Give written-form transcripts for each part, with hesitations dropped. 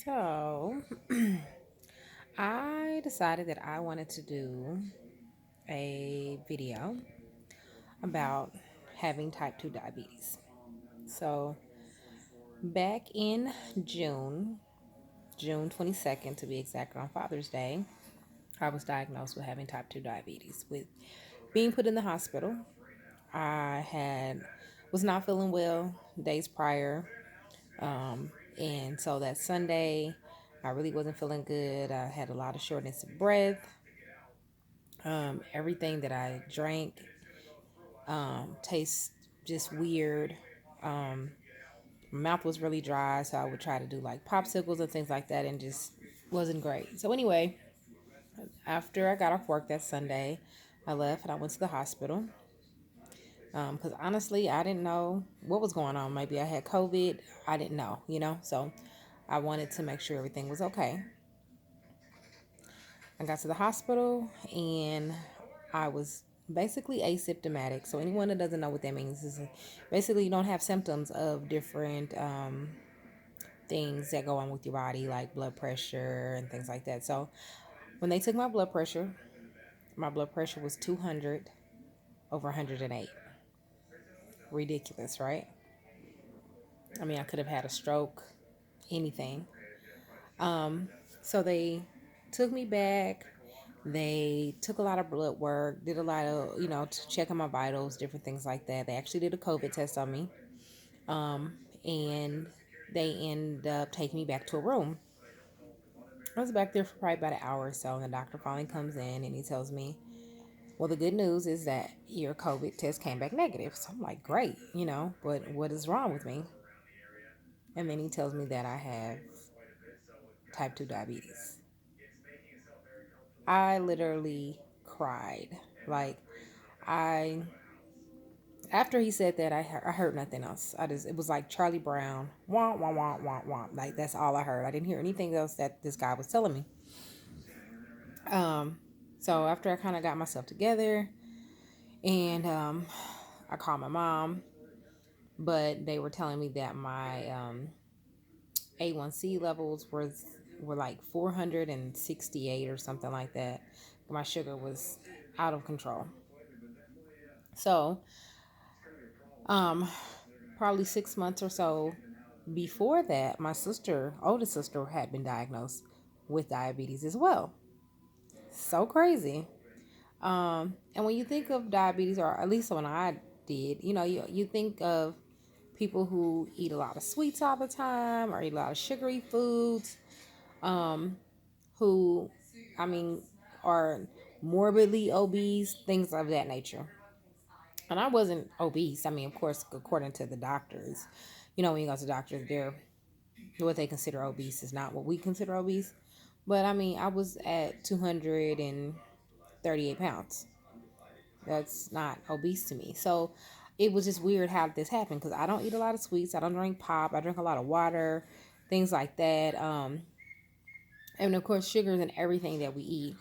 So, I decided that I wanted to do a video about having type 2 diabetes. So, back in June, June 22nd to be exact, on Father's Day, I was diagnosed with having type 2 diabetes. With being put in the hospital, I had was not feeling well days prior. And so that Sunday, I really wasn't feeling good. I had a lot of shortness of breath. Everything that I drank tastes just weird. Um, my mouth was really dry, so I would try to do like popsicles and things like that, and just wasn't great. So anyway, after I got off work that Sunday, I left and I went to the hospital because honestly, I didn't know what was going on. Maybe I had COVID. I didn't know. So I wanted to make sure everything was okay. I got to the hospital and I was basically asymptomatic. So anyone that doesn't know what that means is basically you don't have symptoms of different things that go on with your body, like blood pressure and things like that. So when they took my blood pressure was 200 over 108. Ridiculous, right? I mean, I could have had a stroke, anything. So they took me back. They took a lot of blood work, did a lot of, checking my vitals, different things like that. They actually did a COVID test on me. And they end up taking me back to a room. I was back there for probably about an hour or so, and the doctor finally comes in and he tells me, well, the good news is that your COVID test came back negative. So I'm like, great, but what is wrong with me? And then he tells me that I have type 2 diabetes. I literally cried. Like, I after he said that, I heard nothing else. It was like Charlie Brown, wah wah wah wah wah. Like that's all I heard. I didn't hear anything else that this guy was telling me. Um, so after I kind of got myself together, and I called my mom, but they were telling me that my A1C levels were like 468 or something like that. My sugar was out of control. So, um, probably 6 months or so before that, my oldest sister, had been diagnosed with diabetes as well. So crazy. And when you think of diabetes, or at least when I did, you think of people who eat a lot of sweets all the time or eat a lot of sugary foods, who, I mean, are morbidly obese, things of that nature. And I wasn't obese. I mean, of course, according to the doctors, when you go to the doctors, what they consider obese is not what we consider obese. But I mean, I was at 238 pounds. That's not obese to me. So it was just weird how this happened because I don't eat a lot of sweets. I don't drink pop. I drink a lot of water, things like that. And of course, sugars and everything that we eat,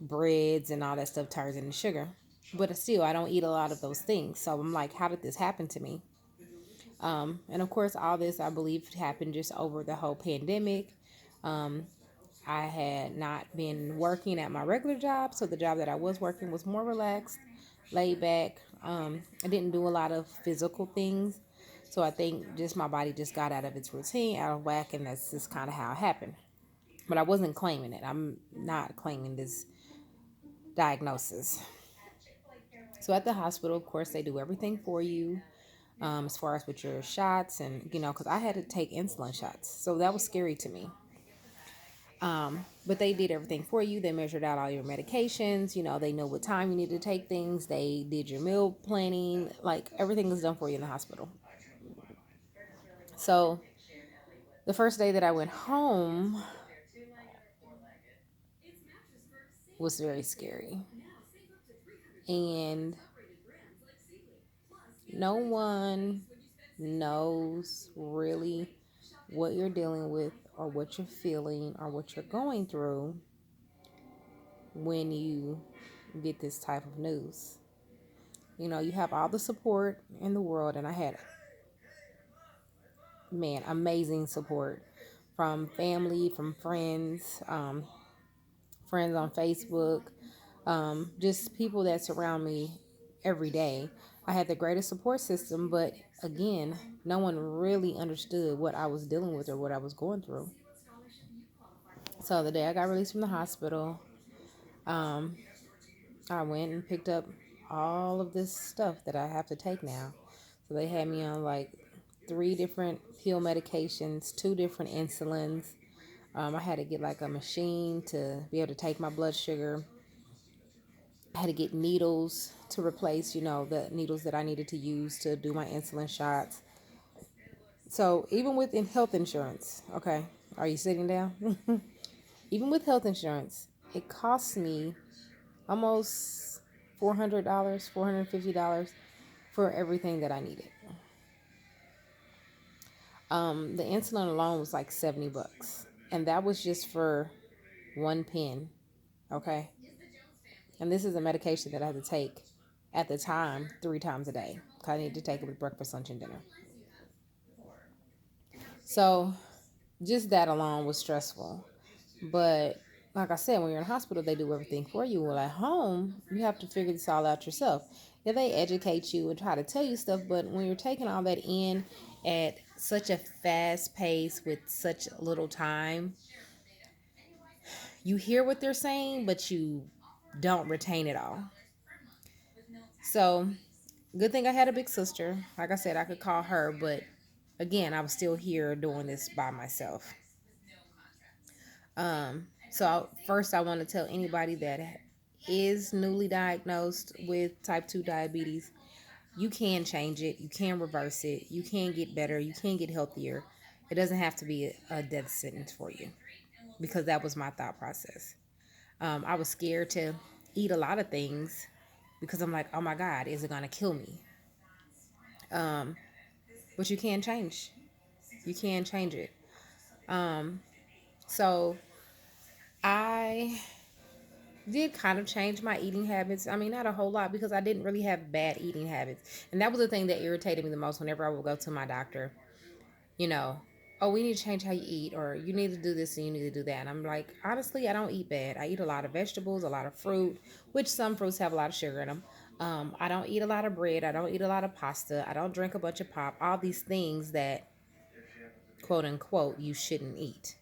breads and all that stuff turns into sugar. But still, I don't eat a lot of those things. So I'm like, how did this happen to me? And of course, all this I believe happened just over the whole pandemic. I had not been working at my regular job, so the job that I was working was more relaxed, laid back. I didn't do a lot of physical things, so I think just my body just got out of its routine, out of whack, and that's just kind of how it happened. But I wasn't claiming it. I'm not claiming this diagnosis. So at the hospital, of course, they do everything for you, as far as with your shots, and because I had to take insulin shots, so that was scary to me. But they did everything for you. They measured out all your medications. They know what time you need to take things. They did your meal planning. Like everything was done for you in the hospital. So the first day that I went home was very scary. And no one knows really what you're dealing with or what you're feeling or what you're going through when you get this type of news. You have all the support in the world, and I had, man, amazing support from family, from friends, friends on Facebook, just people that surround me every day. I had the greatest support system, but again, no one really understood what I was dealing with or what I was going through. So the day I got released from the hospital, um, I went and picked up all of this stuff that I have to take now. So they had me on like three different pill medications, two different insulins. I had to get like a machine to be able to take my blood sugar. I had to get needles to replace, the needles that I needed to use to do my insulin shots. So even with health insurance, okay, are you sitting down? Even with health insurance, it costs me almost $400, $450 for everything that I needed. The insulin alone was like $70, and that was just for one pen. Okay, and this is a medication that I had to take at the time 3 times a day. I needed to take it with breakfast, lunch, and dinner. So just that alone was stressful. But like I said, when you're in hospital, they do everything for you. Well, at home, you have to figure this all out yourself. Yeah, they educate you and try to tell you stuff, but when you're taking all that in at such a fast pace with such little time, you hear what they're saying, but you don't retain it all. So, good thing I had a big sister. Like I said, I could call her, but again, I was still here doing this by myself. First, I want to tell anybody that is newly diagnosed with type 2 diabetes, you can change it, you can reverse it, you can get better, you can get healthier. It doesn't have to be a death sentence for you, because that was my thought process. I was scared to eat a lot of things because I'm like, oh my God, is it going to kill me? But you can change. You can change it. Um, so I did kind of change my eating habits. I mean, not a whole lot, because I didn't really have bad eating habits. And that was the thing that irritated me the most whenever I would go to my doctor. You know, oh, we need to change how you eat, or you need to do this and you need to do that. And I'm like, honestly, I don't eat bad. I eat a lot of vegetables, a lot of fruit, which some fruits have a lot of sugar in them. I don't eat a lot of bread. I don't eat a lot of pasta. I don't drink a bunch of pop. All these things that, quote unquote, you shouldn't eat.